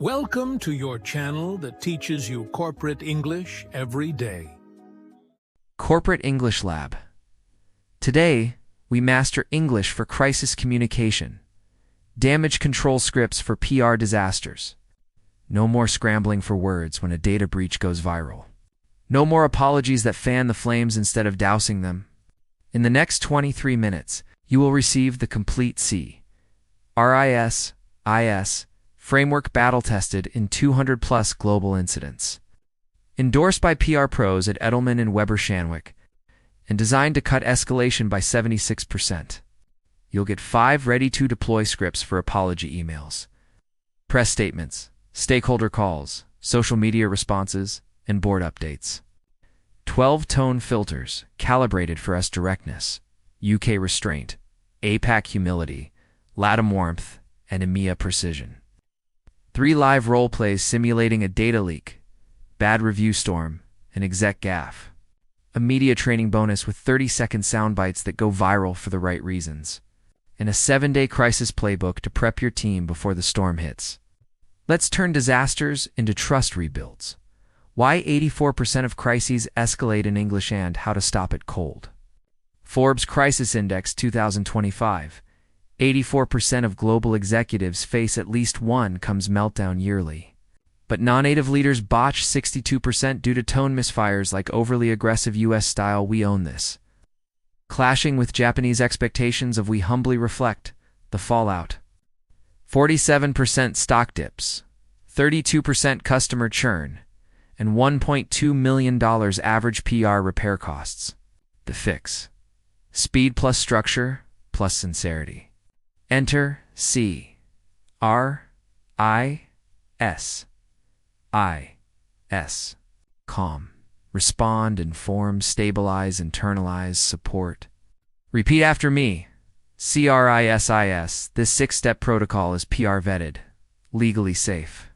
Welcome to your channel that teaches you corporate English every day. Corporate English Lab. Today, we master English for crisis communication, damage control scripts for PR disasters. No more scrambling for words when a data breach goes viral. No more apologies that fan the flames instead of dousing them. In the next 23 minutes, you will receive the complete C.R.I.S.I.S. framework battle-tested in 200-plus global incidents. Endorsed by PR pros at Edelman and Weber Shandwick, and designed to cut escalation by 76%. You'll get 5 ready-to-deploy scripts for apology emails, press statements, stakeholder calls, social media responses, and board updates. 12 tone filters, calibrated for US directness, UK restraint, APAC humility, LATAM warmth, and EMEA precision. 3 live role plays simulating a data leak, bad review storm, and exec gaffe. A media training bonus with 30-second soundbites that go viral for the right reasons. And a 7-day crisis playbook to prep your team before the storm hits. Let's turn disasters into trust rebuilds. Why 84% of crises escalate in English and how to stop it cold. Forbes Crisis Index 2025. 84% of global executives face at least one comes meltdown yearly. But non-native leaders botch 62% due to tone misfires like overly aggressive US style "we own this." Clashing with Japanese expectations of "we humbly reflect" the fallout. 47% stock dips, 32% customer churn, and $1.2 million average PR repair costs. The fix. Speed plus structure plus sincerity. Enter C.R.I.S.I.S. Calm. Respond, inform, stabilize, internalize, support. Repeat after me. C.R.I.S.I.S. This 6-step protocol is PR vetted, legally safe,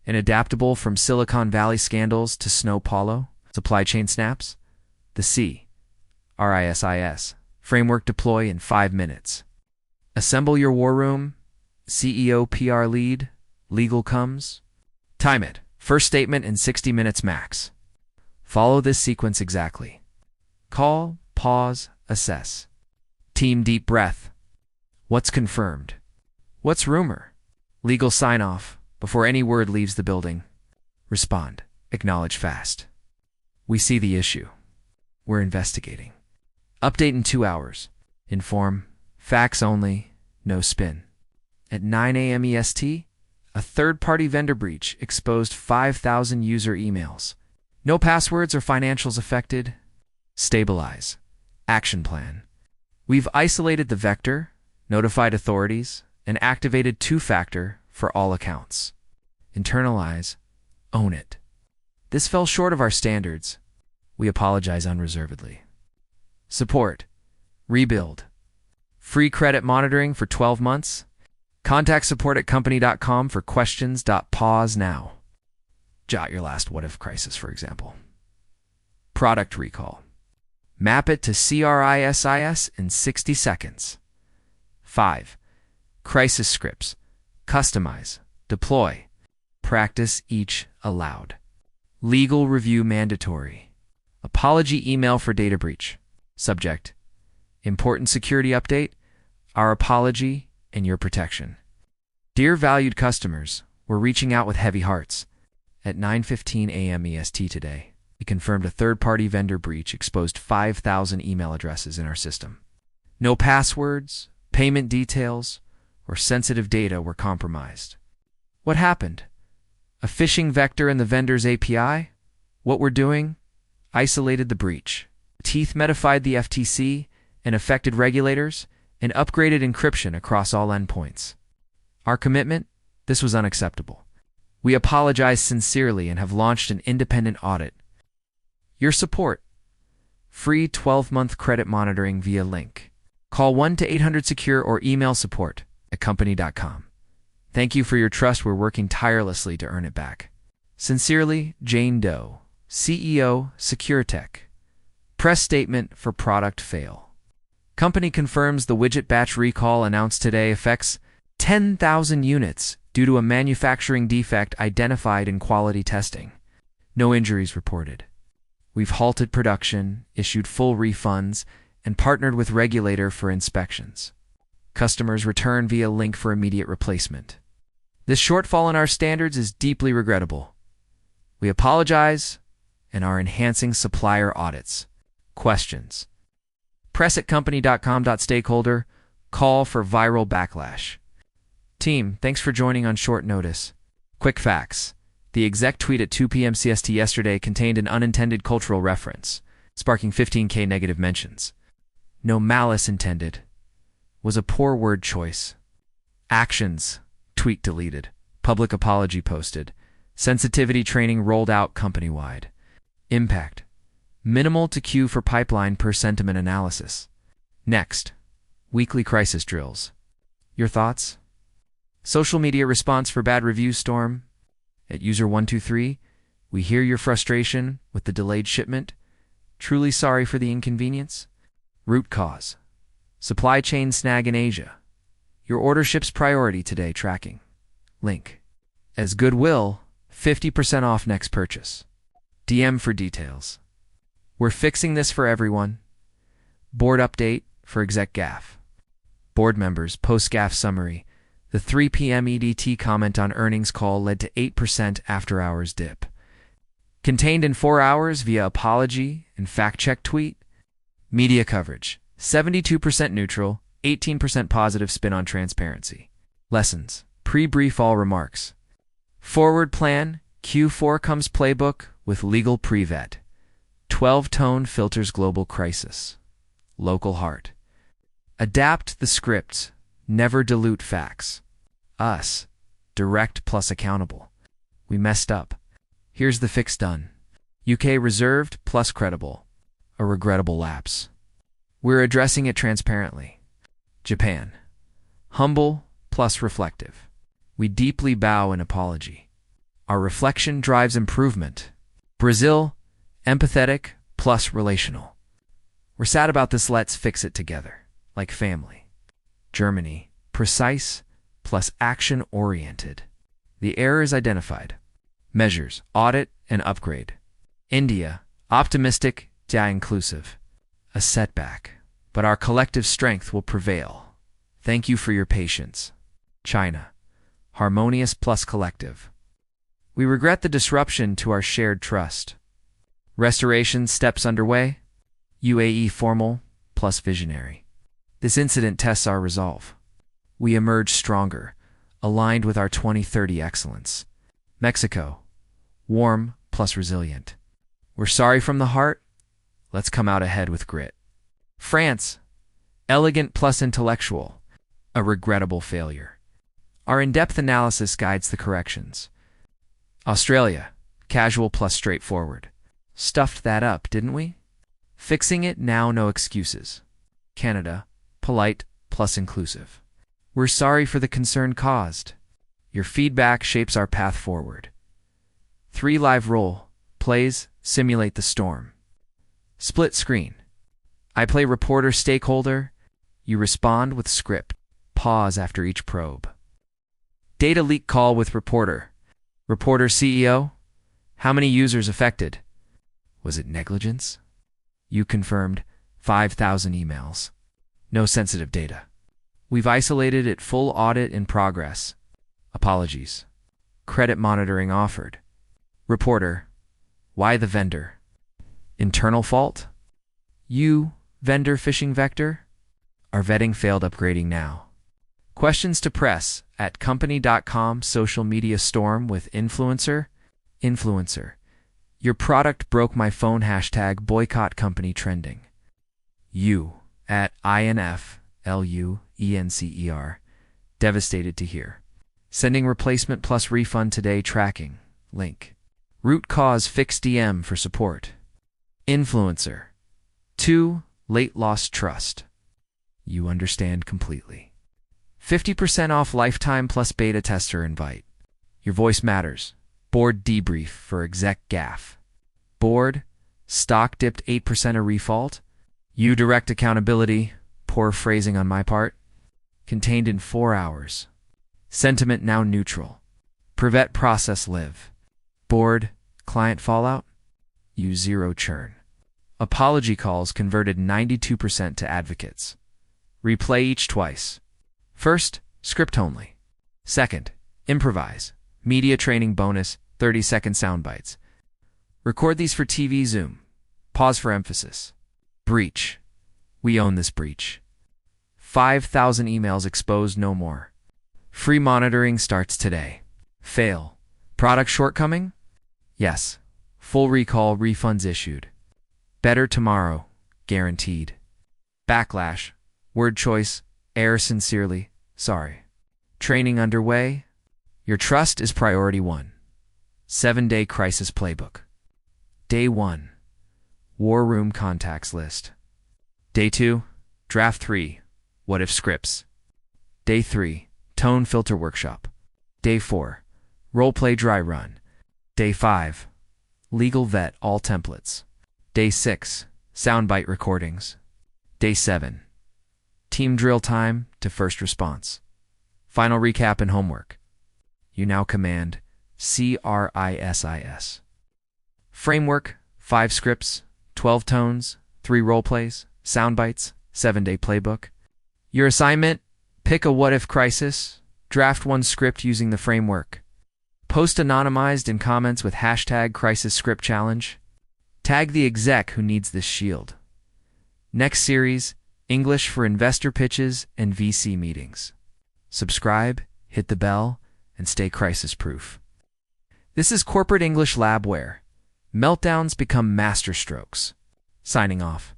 and adaptable from Silicon Valley scandals to Snow Polo, supply chain snaps. The C.R.I.S.I.S. framework deploy in 5 minutes. Assemble your war room. CEO PR lead. Legal comes. Time it. First statement in 60 minutes max. Follow this sequence exactly. Call, pause, assess. Team deep breath. What's confirmed? What's rumor? Legal sign-off before any word leaves the building. Respond. Acknowledge fast. We see the issue. We're investigating. Update in 2 hours. Inform. Facts only, no spin. At 9 a.m. EST, a third-party vendor breach exposed 5,000 user emails. No passwords or financials affected. Stabilize. Action plan. We've isolated the vector, notified authorities, and activated 2-factor for all accounts. Internalize. Own it. This fell short of our standards. We apologize unreservedly. Support. Rebuild. Free credit monitoring for 12 months. Contact support@company.com for questions. Pause now. Jot your last what-if crisis, for example. Product recall. Map it to C.R.I.S.I.S. in 60 seconds. 5. Crisis scripts. Customize. Deploy. Practice each aloud. Legal review mandatory. Apology email for data breach. Subject. Important security update, our apology, and your protection. Dear valued customers, we're reaching out with heavy hearts. At 9:15 a.m. EST today, we confirmed a third-party vendor breach exposed 5,000 email addresses in our system. No passwords, payment details, or sensitive data were compromised. What happened? A phishing vector in the vendor's API? What we're doing? Isolated the breach. Teeth metified the FTC and affected regulators, and upgraded encryption across all endpoints. Our commitment? This was unacceptable. We apologize sincerely and have launched an independent audit. Your support. Free 12-month credit monitoring via link. Call 1-800-SECURE or email support@company.com. Thank you for your trust. We're working tirelessly to earn it back. Sincerely, Jane Doe, CEO, SecureTech. Press statement for product fail. Company confirms the widget batch recall announced today affects 10,000 units due to a manufacturing defect identified in quality testing. No injuries reported. We've halted production, issued full refunds, and partnered with regulator for inspections. Customers return via link for immediate replacement. This shortfall in our standards is deeply regrettable. We apologize and are enhancing supplier audits. Questions. press@company.com.stakeholder. Call for viral backlash. Team, thanks for joining on short notice. Quick facts. The exec tweet at 2 p.m. CST yesterday contained an unintended cultural reference, sparking 15K negative mentions. No malice intended. Was a poor word choice. Actions. Tweet deleted. Public apology posted. Sensitivity training rolled out company-wide. Impact. Minimal to queue for pipeline per sentiment analysis. Next. Weekly crisis drills. Your thoughts? Social media response for bad review storm. At user123, we hear your frustration with the delayed shipment. Truly sorry for the inconvenience. Root cause. Supply chain snag in Asia. Your order ships priority today tracking. Link. As goodwill, 50% off next purchase. DM for details. We're fixing this for everyone. Board update for exec gaffe. Board members post-gaffe summary. The 3 p.m. EDT comment on earnings call led to 8% after-hours dip. Contained in 4 hours via apology and fact-check tweet. Media coverage. 72% neutral, 18% positive spin on transparency. Lessons. Pre-brief all remarks. Forward plan. Q4 comes playbook with legal pre-vet. 12-tone filters global crisis. Local heart. Adapt the script. Never dilute facts. Us. Direct plus accountable. We messed up. Here's the fix done. UK reserved plus credible. A regrettable lapse. We're addressing it transparently. Japan. Humble plus reflective. We deeply bow in apology. Our reflection drives improvement. Brazil. Empathetic plus relational. We're sad about this, let's fix it together. Like family. Germany, precise plus action-oriented. The error is identified. Measures, audit, and upgrade. India, optimistic, inclusive. A setback, but our collective strength will prevail. Thank you for your patience. China, harmonious plus collective. We regret the disruption to our shared trust. Restoration steps underway. UAE formal plus visionary. This incident tests our resolve. We emerge stronger, aligned with our 2030 excellence. Mexico, warm plus resilient. We're sorry from the heart. Let's come out ahead with grit. France, elegant plus intellectual. A regrettable failure. Our in-depth analysis guides the corrections. Australia, casual plus straightforward. Stuffed that up, didn't we? Fixing it now, no excuses. Canada, polite plus inclusive. We're sorry for the concern caused. Your feedback shapes our path forward. 3 live role plays simulate the storm. Split screen. I play reporter stakeholder. You respond with script. Pause after each probe. Data leak call with reporter. Reporter CEO. How many users affected? Was it negligence? You confirmed 5,000 emails. No sensitive data. We've isolated it, full audit in progress. Apologies. Credit monitoring offered. Reporter. Why the vendor? Internal fault? You, vendor phishing vector? Our vetting failed, upgrading now. Questions to press at company.com. Social media storm with influencer. Influencer. Your product broke my phone. Hashtag boycott company trending. You at INFLUENCER. Devastated to hear. Sending replacement plus refund today tracking. Link. Root cause fix DM for support. Influencer. 2. Late lost trust. You understand completely. 50% off lifetime plus beta tester invite. Your voice matters. Board debrief for exec gaffe. Board. Stock dipped 8% a refault. You direct accountability. Poor phrasing on my part. Contained in 4 hours. Sentiment now neutral. Prevent process live. Bored, client fallout? Use zero churn. Apology calls converted 92% to advocates. Replay each twice. First, script only. Second, improvise. Media training bonus, 30-second soundbites. Record these for TV Zoom. Pause for emphasis. Breach. We own this breach. 5,000 emails exposed, no more. Free monitoring starts today. Fail. Product shortcoming? Yes. Full recall, refunds issued. Better tomorrow, guaranteed. Backlash. Word choice, error sincerely, sorry. Training underway. Your trust is priority 1. 7-day crisis playbook. Day 1. War room contacts list. Day 2. Draft 3. What if scripts. Day 3. Tone filter workshop. Day 4. Roleplay dry run. Day 5. Legal vet all templates. Day 6. Soundbite recordings. Day 7. Team drill time to first response. Final recap and homework. You now command C.R.I.S.I.S. Framework, 5 scripts, 12 tones, 3 roleplays, soundbites, 7-day playbook. Your assignment, pick a what-if crisis, draft 1 script using the framework. Post anonymized in comments with hashtag crisis script challenge. Tag the exec who needs this shield. Next series, English for investor pitches and VC meetings. Subscribe, hit the bell, and stay crisis-proof. This is Corporate English Lab where meltdowns become masterstrokes. Signing off.